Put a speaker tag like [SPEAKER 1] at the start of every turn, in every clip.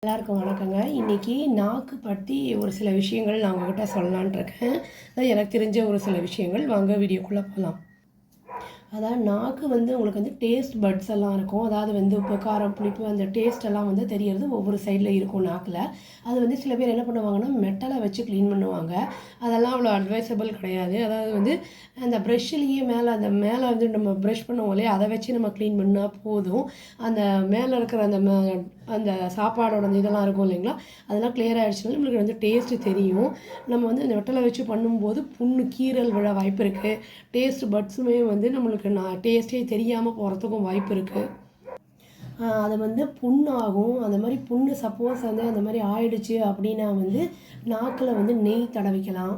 [SPEAKER 1] எல்லாருக்கும் வணக்கங்க. இன்னைக்கு நாக்கு பத்தி ஒரு சில விஷயங்கள் நான் உங்ககிட்ட சொல்லலான்ட்டு இருக்கேன். எனக்கு தெரிஞ்ச ஒரு சில விஷயங்கள். வாங்க வீடியோக்குள்ள போலாம். அதாவது நாக்கு உங்களுக்கு டேஸ்ட் பட்ஸ் எல்லாம் இருக்கும். அதாவது உப்பு, காரம், புளிப்பு அந்த டேஸ்ட் எல்லாம் தெரியறது ஒவ்வொரு சைடில் இருக்கும் நாக்கில். அது சில பேர் என்ன பண்ணுவாங்கன்னா மெட்டலை வச்சு க்ளீன் பண்ணுவாங்க. அதெல்லாம் அவ்வளோ அட்வைசபிள் கிடையாது. அதாவது அந்த ப்ரெஷ்ஷிலேயே அந்த மேலே நம்ம ப்ரஷ் பண்ணுவோம் இல்லையா, அதை வச்சு நம்ம க்ளீன் பண்ணால் போதும். அந்த மேலே இருக்கிற அந்த சாப்பாடோட அந்த இதெல்லாம் இருக்கும் இல்லைங்களா, அதெல்லாம் கிளியர் ஆகிடுச்சுனாலும் நம்மளுக்கு டேஸ்ட்டு தெரியும். நம்ம அந்த வெட்டலை வச்சு பண்ணும்போது புண்ணு கீறல் விழ வாய்ப்பு இருக்குது. டேஸ்ட் பட்ஸுமே நம்மளுக்கு டேஸ்ட்டே தெரியாமல் போகிறதுக்கும் வாய்ப்பு இருக்குது. அது புண்ணாகும். அந்த மாதிரி புண்ணு சப்போஸ் அந்த மாதிரி ஆயிடுச்சு அப்படின்னா நாக்கில் நெய் தடவிக்கலாம்.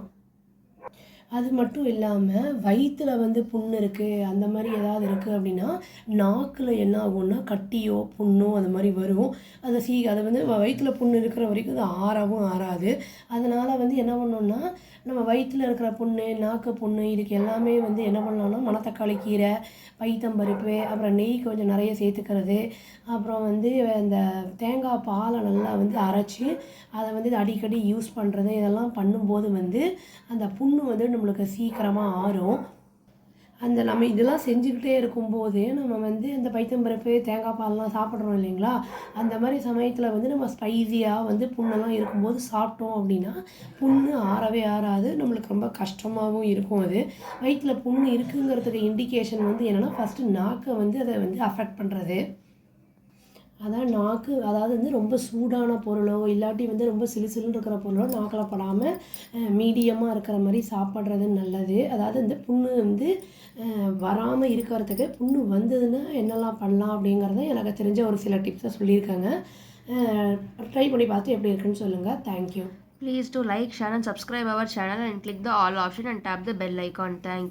[SPEAKER 1] அது மட்டும் இல்லாமல் வயிற்றில் புண்ணு இருக்குது, அந்த மாதிரி ஏதாவது இருக்குது அப்படின்னா நாக்கில் என்ன ஆகும்னா கட்டியோ புண்ணோ அந்த மாதிரி வரும். அதை வயிற்றில் புண்ணு இருக்கிற வரைக்கும் அது ஆறவும் ஆறாது. அதனால் என்ன பண்ணோம்னா நம்ம வயிற்றில் இருக்கிற புண்ணு, நாக்கு புண்ணு, இதுக்கு எல்லாமே என்ன பண்ணலாம்னா மணத்தக்காளி கீரை, பைத்தம்பருப்பு, அப்புறம் நெய் கொஞ்சம் நிறைய சேர்த்துக்கிறது, அப்புறம் அந்த தேங்காய் பாலை நல்லா அரைச்சி அதை அடிக்கடி யூஸ் பண்ணுறது, இதெல்லாம் பண்ணும்போது அந்த புண்ணு நம்மளுக்கு சீக்கிரமாக ஆறும். நம்ம இதெல்லாம் செஞ்சுக்கிட்டே இருக்கும்போது நம்ம அந்த பைத்தம்பருப்பு, தேங்காய் பால்லாம் சாப்பிட்றோம் இல்லைங்களா, அந்த மாதிரி சமயத்தில் நம்ம ஸ்பைஸியாக புண்ணெல்லாம் இருக்கும்போது சாப்பிட்டோம் அப்படின்னா புண்ணு ஆறவே ஆறாது. நம்மளுக்கு ரொம்ப கஷ்டமாகவும் இருக்கும். அது வயிற்றில் புண்ணு இருக்குங்கிறதுக்கு இண்டிகேஷன் என்னென்னா ஃபஸ்ட்டு நாக்கை அதை அஃபெக்ட் பண்ணுறது. அதான் நாக்கு, அதாவது ரொம்ப சூடான பொருளோ இல்லாட்டி ரொம்ப சிலுசிலுன்னு இருக்கிற பொருளோ நாக்கில் படாமல் மீடியமாக இருக்கிற மாதிரி சாப்பிட்றது நல்லது. அதாவது புண்ணு வராமல் இருக்கிறதுக்கு, புண்ணு வந்ததுன்னா என்னெல்லாம் பண்ணலாம் அப்படிங்கிறத எனக்கு தெரிஞ்ச ஒரு சில டிப்ஸை சொல்லியிருக்காங்க. ட்ரை பண்ணி பார்த்து எப்படி இருக்குன்னு சொல்லுங்கள். Thank you.
[SPEAKER 2] Please do like, share and subscribe our channel and click the all option and tap the bell icon. Thank you.